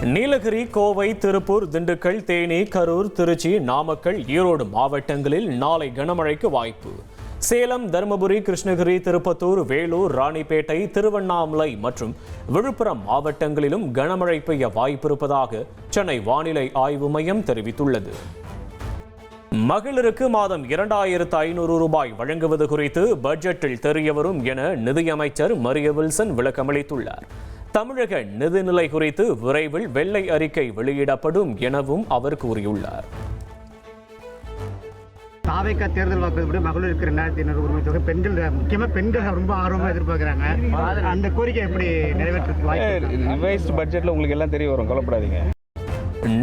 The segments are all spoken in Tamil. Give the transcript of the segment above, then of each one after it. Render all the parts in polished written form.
நீலகிரி, கோவை, திருப்பூர், திண்டுக்கல், தேனி, கரூர், திருச்சி, நாமக்கல், ஈரோடு மாவட்டங்களில் நாளை கனமழைக்கு வாய்ப்பு. சேலம், தருமபுரி, கிருஷ்ணகிரி, திருப்பத்தூர், வேலூர், ராணிப்பேட்டை, திருவண்ணாமலை மற்றும் விழுப்புரம் மாவட்டங்களிலும் கனமழை பெய்ய வாய்ப்பிருப்பதாக சென்னை வானிலை ஆய்வு மையம் தெரிவித்துள்ளது. மகளிருக்கு மாதம் 2500 ரூபாய் வழங்குவது குறித்து பட்ஜெட்டில் தெரியவரும் என நிதியமைச்சர் மரிய வில்சன் விளக்கமளித்துள்ளார். தமிழக நிதிநிலை குறித்து விரைவில் வெள்ளை அறிக்கை வெளியிடப்படும் எனவும் அவர் கூறியுள்ளார். தாவேக்கா தேர்தல் வாக்குறுதிப்படி மகளிருக்கு 2500 உரிமை தொகை பெண்கள் முக்கியமாக பெண்கள் ரொம்ப ஆர்வமாக எதிர்பார்க்குறாங்க. அந்த கோரிக்கை எப்படி நிறைவேற்றது? ரிவைஸ்ட் பட்ஜெட்டில் உங்களுக்கு எல்லாம் தெரிய வரும், கவலைப்படாதீங்க.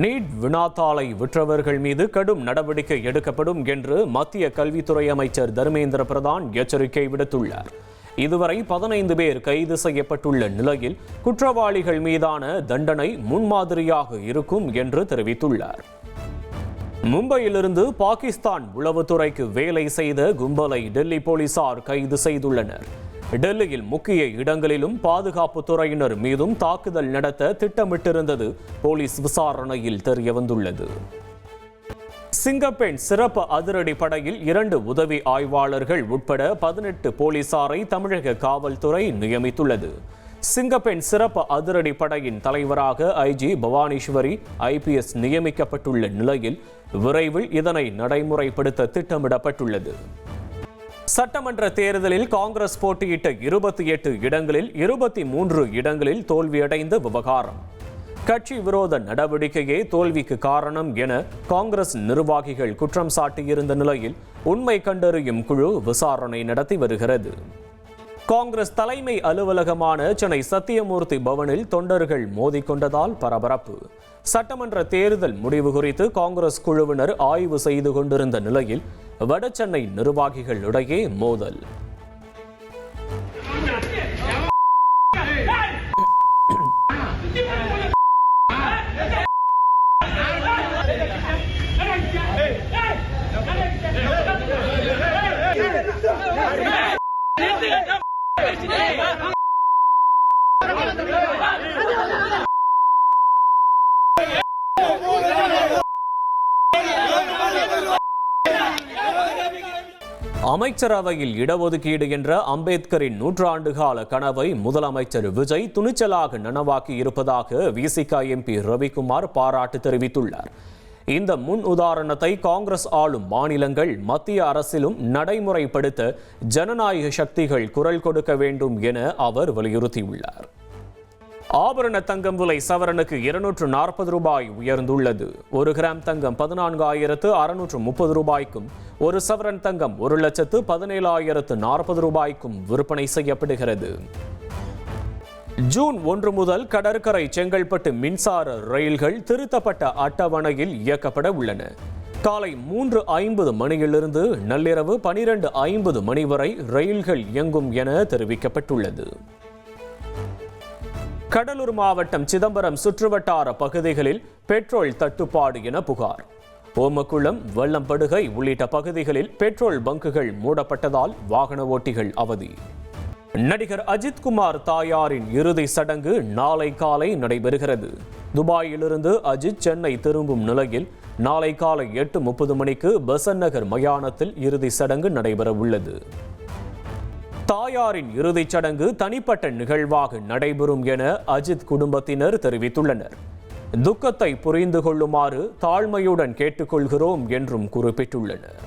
நீட் வினாத்தாளை விற்றவர்கள் மீது கடும் நடவடிக்கை எடுக்கப்படும் என்று மத்திய கல்வித்துறை அமைச்சர் தர்மேந்திர பிரதான் எச்சரிக்கை விடுத்துள்ளார். இதுவரை 15 பேர் கைது செய்யப்பட்டுள்ள நிலையில் குற்றவாளிகள் மீதான தண்டனை முன்மாதிரியாக இருக்கும் என்று தெரிவித்துள்ளார். மும்பையிலிருந்து பாகிஸ்தான் உளவுத்துறைக்கு வேலை செய்த கும்பலை டெல்லி போலீசார் கைது செய்துள்ளனர். டெல்லியில் முக்கிய இடங்களிலும் பாதுகாப்பு துறையினர் மீதும் தாக்குதல் நடத்த திட்டமிட்டிருந்தது போலீஸ் விசாரணையில் தெரியவந்துள்ளது. சிங்கப்பெண் சிறப்பு அதிரடி படையில் 2 உதவி ஆய்வாளர்கள் உட்பட 18 போலீசாரை தமிழக காவல்துறை நியமித்துள்ளது. சிங்கப்பெண் சிறப்பு அதிரடி படையின் தலைவராக ஐஜி பவானீஸ்வரி IPS நியமிக்கப்பட்டுள்ள நிலையில் விரைவில் இதனை நடைமுறைப்படுத்த திட்டமிடப்பட்டுள்ளது. சட்டமன்ற தேர்தலில் காங்கிரஸ் போட்டியிட்ட 28 இடங்களில் 23 இடங்களில் தோல்வியடைந்த விவகாரம். கட்சி விரோத நடவடிக்கையே தோல்விக்கு காரணம் என காங்கிரஸ் நிர்வாகிகள் குற்றம் சாட்டியிருந்த நிலையில் உண்மை கண்டறியும் குழு விசாரணை நடத்தி வருகிறது. காங்கிரஸ் தலைமை அலுவலகமான சென்னை சத்தியமூர்த்தி பவனில் தொண்டர்கள் மோதிக்கொண்டதால் பரபரப்பு. சட்டமன்ற தேர்தல் முடிவு குறித்து காங்கிரஸ் குழுவினர் ஆய்வு செய்து கொண்டிருந்த நிலையில் வடசென்னை நிர்வாகிகள் இடையே மோதல். அமைச்சரவையில் இடஒதுக்கீடு என்ற அம்பேத்கரின் 100 ஆண்டு கால கனவை முதலமைச்சர் விஜய் துணிச்சலாக நனவாக்கி இருப்பதாக விசிக MP ரவிக்குமார் பாராட்டு தெரிவித்துள்ளார். இந்த முன் உதாரணத்தை காங்கிரஸ் ஆளும் மாநிலங்கள் மத்திய அரசிலும் நடைமுறைப்படுத்த ஜனநாயக சக்திகள் குரல் கொடுக்க வேண்டும் என அவர் வலியுறுத்தியுள்ளார். ஆபரண தங்கம் விலை சவரனுக்கு 240 ரூபாய் உயர்ந்துள்ளது. 1 கிராம் தங்கம் 14,630 ரூபாய்க்கும், 1 சவரன் தங்கம் 1,17,040 ரூபாய்க்கும் விற்பனை செய்யப்படுகிறது. ஜூன் 1 முதல் கடற்கரை செங்கல்பட்டு மின்சார ரயில்கள் திருத்தப்பட்ட அட்டவணையில் இயக்கப்பட உள்ளன. காலை 3:50 மணியிலிருந்து நள்ளிரவு 12:50 மணி வரை ரயில்கள் இயங்கும் என தெரிவிக்கப்பட்டுள்ளது. கடலூர் மாவட்டம் சிதம்பரம் சுற்றுவட்டார பகுதிகளில் பெட்ரோல் தட்டுப்பாடு என புகார். ஓமக்குளம், வெள்ளம்படுகை உள்ளிட்ட பகுதிகளில் பெட்ரோல் பங்குகள் மூடப்பட்டதால் வாகன ஓட்டிகள் அவதி. நடிகர் அஜித்குமார் தாயாரின் இறுதி சடங்கு நாளை காலை நடைபெறுகிறது. துபாயிலிருந்து அஜித் சென்னை திரும்பும் நிலையில் நாளை காலை 8:30 மணிக்கு பெசன்ட் நகர் மயானத்தில் இறுதி சடங்கு நடைபெற உள்ளது. தாயாரின் இறுதிச் சடங்கு தனிப்பட்ட நிகழ்வாக நடைபெறும் என அஜித் குடும்பத்தினர் தெரிவித்துள்ளனர். துக்கத்தை புரிந்து கொள்ளுமாறு தாழ்மையுடன் கேட்டுக்கொள்கிறோம் என்றும் குறிப்பிட்டுள்ளனர்.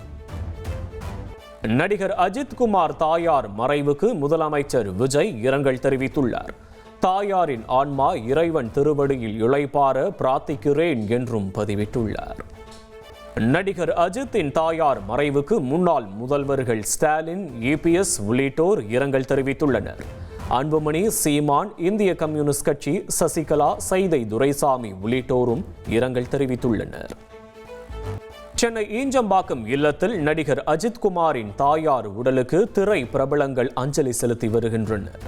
நடிகர் அஜித்குமார் தாயார் மறைவுக்கு முதலமைச்சர் விஜய் இரங்கல் தெரிவித்துள்ளார். தாயாரின் ஆன்மா இறைவன் திருவடியில் இளைப்பாற பிரார்த்திக்கிறேன் என்றும் பதிவிட்டுள்ளார். நடிகர் அஜித்தின் தாயார் மறைவுக்கு முன்னாள் முதல்வர்கள் ஸ்டாலின், EPS உள்ளிட்டோர் இரங்கல் தெரிவித்துள்ளனர். அன்புமணி, சீமான், இந்திய கம்யூனிஸ்ட் கட்சி, சசிகலா, சைதை துரைசாமி உள்ளிட்டோரும் இரங்கல் தெரிவித்துள்ளனர். சென்னை ஈஞ்சம்பாக்கம் இல்லத்தில் நடிகர் அஜித்குமாரின் தாயார் உடலுக்கு திரை பிரபலங்கள் அஞ்சலி செலுத்தி வருகின்றனர்.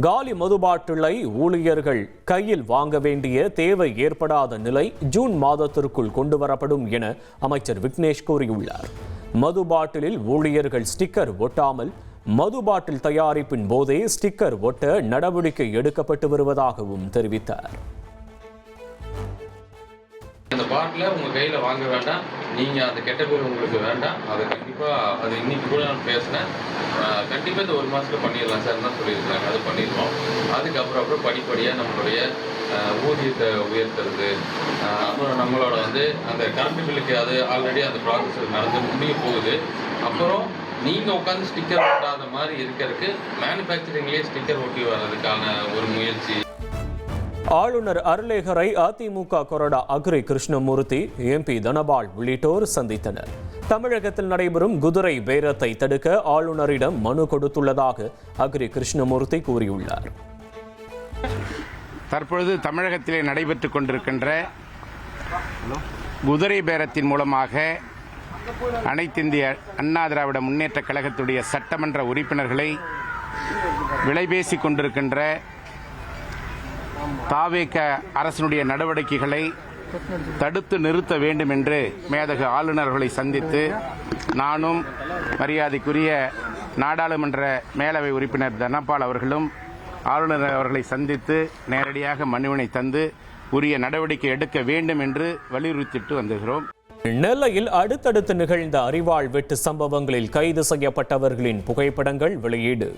காலி மதுபாட்டிலை ஊழியர்கள் கையில் வாங்க வேண்டிய தேவை ஏற்படாத நிலை ஜூன் மாதத்திற்குள் கொண்டுவரப்படும் என அமைச்சர் விக்னேஷ் கூறியுள்ளார். மது பாட்டிலில் ஊழியர்கள் ஸ்டிக்கர் ஒட்டாமல் மது பாட்டில் தயாரிப்பின் போதே ஸ்டிக்கர் ஒட்ட நடவடிக்கை எடுக்கப்பட்டு வருவதாகவும் தெரிவித்தார். அந்த பாட்டில் உங்கள் கையில் வாங்க வேண்டாம், நீங்கள் அந்த கெட்ட பேர் உங்களுக்கு வேண்டாம். அதை கண்டிப்பாக அது இன்னைக்கு கூட நான் பேசினேன், கண்டிப்பாக இந்த 1 மாதத்தில் பண்ணிடலாம் சார் தான் சொல்லியிருக்காங்க. அது பண்ணிடுவோம். அதுக்கப்புறம் படிப்படியாக நம்மளுடைய ஊதியத்தை உயர்த்துறது, அப்புறம் நம்மளோட அந்த கரண்ட் பில்லுக்கு அது ஆல்ரெடி அந்த ப்ராசஸ் நடந்து முடிய போகுது. அப்புறம் நீங்கள் உட்காந்து ஸ்டிக்கர் ஒட்டாத மாதிரி இருக்கிறதுக்கு மேனுஃபேக்சரிங்லேயே ஸ்டிக்கர் ஒட்டி வர்றதுக்கான ஒரு முயற்சி. ஆளுநர் அருளேகரை அதிமுக கொறடா அக்ரி கிருஷ்ணமூர்த்தி, MP தனபால் உள்ளிட்டோர் சந்தித்தனர். தமிழகத்தில் நடைபெறும் குதிரை பேரத்தை தடுக்க ஆளுநரிடம் மனு கொடுத்துள்ளதாக அக்ரி கிருஷ்ணமூர்த்தி கூறியுள்ளார். தற்பொழுது தமிழகத்திலே நடைபெற்றுக் கொண்டிருக்கின்ற குதிரை பேரத்தின் மூலமாக அனைத்திந்திய அண்ணா திராவிட முன்னேற்ற கழகத்துடைய சட்டமன்ற உறுப்பினர்களை விலைபேசிக் கொண்டிருக்கின்ற தாவேக அரசினுடைய நடவடிக்கைகளை தடுத்து நிறுத்த வேண்டும் என்று மேதகு ஆளுநர்களை சந்தித்து நானும் மரியாதைக்குரிய நாடாளுமன்ற மேலவை உறுப்பினர் தனபால் அவர்களும் ஆளுநர் அவர்களை சந்தித்து நேரடியாக மனுவினை தந்து உரிய நடவடிக்கை எடுக்க வேண்டும் என்று வலியுறுத்திட்டு வந்துகிறோம். நெல்லையில் அடுத்தடுத்து நிகழ்ந்த அரிவாள் வெட்டு சம்பவங்களில் கைது செய்யப்பட்டவர்களின் புகைப்படங்கள் வெளியீடு.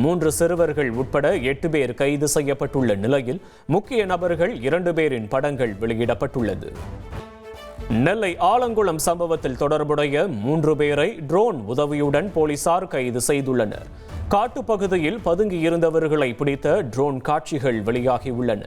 3 சிறுவர்கள் உட்பட 8 பேர் கைது செய்யப்பட்டுள்ள நிலையில் முக்கிய நபர்கள் 2 பேரின் படங்கள் வெளியிடப்பட்டுள்ளது. நெல்லை ஆலங்குளம் சம்பவத்தில் தொடர்புடைய 3 பேரை ட்ரோன் உதவியுடன் போலீசார் கைது செய்துள்ளனர். காட்டுப்பகுதியில் பதுங்கி இருந்தவர்களை பிடித்த ட்ரோன் காட்சிகள் வெளியாகியுள்ளன.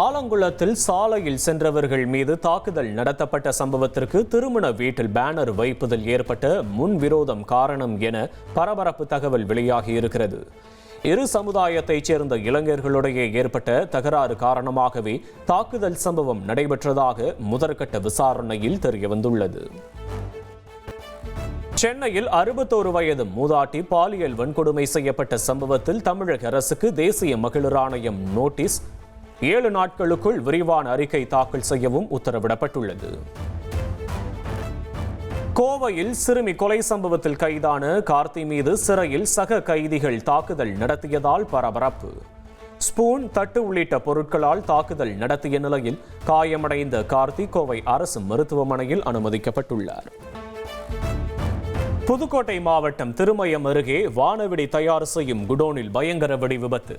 ஆலங்குளத்தில் சாலையில் சென்றவர்கள் மீது தாக்குதல் நடத்தப்பட்ட சம்பவத்திற்கு திருமண வீட்டில் பேனர் வைப்பதில் ஏற்பட்ட முன்விரோதம் காரணம் என பரபரப்பு தகவல் வெளியாகியிருக்கிறது. இரு சமுதாயத்தைச் சேர்ந்த இளைஞர்களுடைய ஏற்பட்ட தகராறு காரணமாகவே தாக்குதல் சம்பவம் நடைபெற்றதாக முதற்கட்ட விசாரணையில் தெரியவந்துள்ளது. சென்னையில் 61 வயது மூதாட்டி பாலியல் வன்கொடுமை செய்யப்பட்ட சம்பவத்தில் தமிழக அரசுக்கு தேசிய மகளிர் ஆணையம் நோட்டீஸ் 7 நாட்களுக்குள் விரிவான அறிக்கை தாக்கல் செய்யவும் உத்தரவிடப்பட்டுள்ளது. கோவையில் சிறுமி கொலை சம்பவத்தில் கைதான கார்த்தி மீது சிறையில் சக கைதிகள் தாக்குதல் நடத்தியதால் பரபரப்பு. ஸ்பூன், தட்டு உள்ளிட்ட பொருட்களால் தாக்குதல் நடத்திய நிலையில் காயமடைந்த கார்த்தி கோவை அரசு மருத்துவமனையில் அனுமதிக்கப்பட்டுள்ளார். புதுக்கோட்டை மாவட்டம் திருமயம் அருகே வானவெடி தயார் செய்யும் குடோனில் பயங்கர வெடி விபத்து.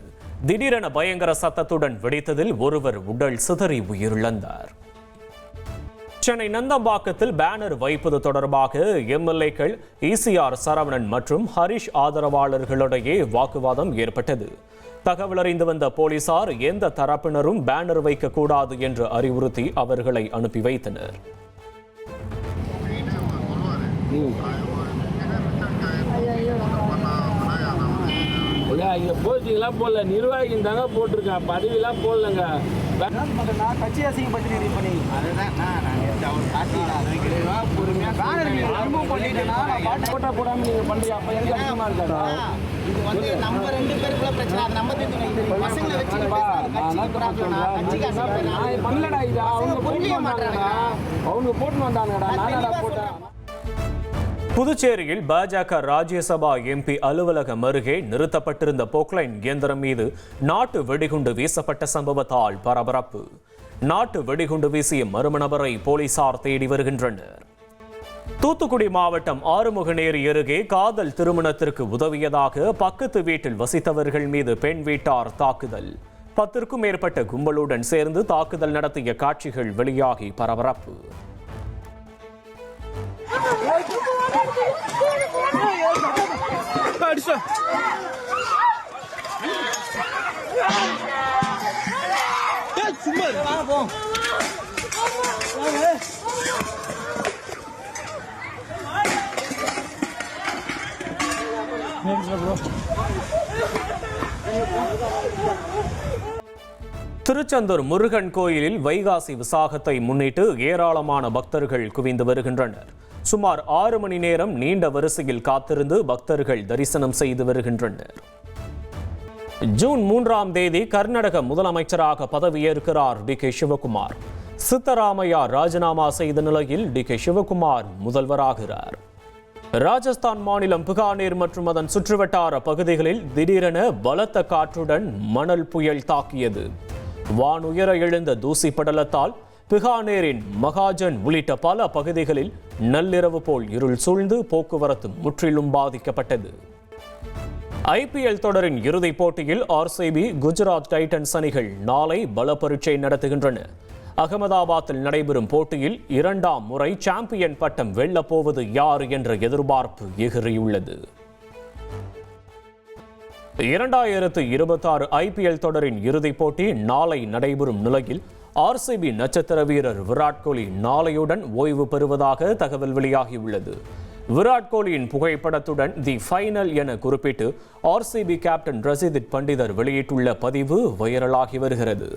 திடீரென பயங்கர சத்தத்துடன் வெடித்ததில் ஒருவர் உடல் சிதறி உயிரிழந்தார். சென்னை நந்தம்பாக்கத்தில் பேனர் வைப்பது தொடர்பாக MLAக்கள் ECR சரவணன் மற்றும் ஹரிஷ் ஆதரவாளர்களிடையே வாக்குவாதம் ஏற்பட்டது. தகவல் அறிந்து வந்த போலீசார் எந்த தரப்பினரும் பேனர் வைக்கக்கூடாது என்று அறிவுறுத்தி அவர்களை அனுப்பி வைத்தனர். போஸ்டிங்லாம் போடல, நிர்வாகிகள் தாங்க போட்டிருக்கேன், பதவியெல்லாம் போடலங்க. கட்சி அசிங்கப்பட்டு போட்டா போடாம நீங்க பண்றீங்க, அப்ப எனக்கு அதிகமா இருக்காடா. நம்ம 2 பேருக்குள்ள பிரச்சனை, அது நம்ம பண்ணலடா. இது அவங்க போட்டு வந்தாங்கடா, நானடா போட்டேன். புதுச்சேரியில் பாஜக ராஜ்யசபா MP அலுவலகம் அருகே நிறுத்தப்பட்டிருந்த போக்லைன் இயந்திரம் மீது நாட்டு வெடிகுண்டு வீசப்பட்ட சம்பவத்தால் பரபரப்பு. நாட்டு வெடிகுண்டு வீசிய மர்ம நபரை போலீசார் தேடி வருகின்றனர். தூத்துக்குடி மாவட்டம் ஆறுமுகநேரி அருகே காதல் திருமணத்திற்கு உதவியதாக பக்கத்து வீட்டில் வசித்தவர்கள் மீது பெண் வீட்டார் தாக்குதல். 10க்கும் மேற்பட்ட கும்பலுடன் சேர்ந்து தாக்குதல் நடத்திய காட்சிகள் வெளியாகி பரபரப்பு. திருச்செந்தூர் முருகன் கோயிலில் வைகாசி விசாகத்தை முன்னிட்டு ஏராளமான பக்தர்கள் குவிந்து வருகின்றனர். சுமார் 6 மணி நேரம் நீண்ட வரிசையில் காத்திருந்து பக்தர்கள் தரிசனம் செய்து வருகின்றனர். ஜூன் 3ஆம் தேதி கர்நாடக முதலமைச்சராக பதவியேற்கிறார் டி.கே. சிவகுமார். சித்தராமையா ராஜினாமா செய்த நிலையில் டி.கே. சிவகுமார் முதல்வராகிறார். ராஜஸ்தான் மாநிலம் பிகானேர் மற்றும் அதன் சுற்றுவட்டார பகுதிகளில் திடீரென பலத்த காற்றுடன் மணல் புயல் தாக்கியது. வானுயர எழுந்த தூசி படலத்தால் பிகானேரின் மகாஜன் உள்ளிட்ட பல பகுதிகளில் நள்ளிரவு போல் இருள் சூழ்ந்து போக்குவரத்து முற்றிலும் பாதிக்கப்பட்டது. IPL தொடரின் இறுதிப் போட்டியில் RCB, குஜராத் டைட்டன்ஸ் அணிகள் நாளை பல பரீட்சை நடத்துகின்றன. அகமதாபாத்தில் நடைபெறும் போட்டியில் 2ஆம் முறை சாம்பியன் பட்டம் வெல்லப்போவது யார் என்ற எதிர்பார்ப்பு எகிறியுள்ளது. 2026 IPL தொடரின் இறுதிப் போட்டி நாளை நடைபெறும் நிலையில் RCB நட்சத்திர வீரர் விராட் கோலி நாளையுடன் ஓய்வு பெறுவதாக தகவல் வெளியாகியுள்ளது. விராட் கோலியின் புகைப்படத்துடன் தி ஃபைனல் என குறிப்பிட்டு RCB கேப்டன் ரசித் பண்டிதர் வெளியிட்டுள்ள பதிவு வைரலாகி வருகிறது.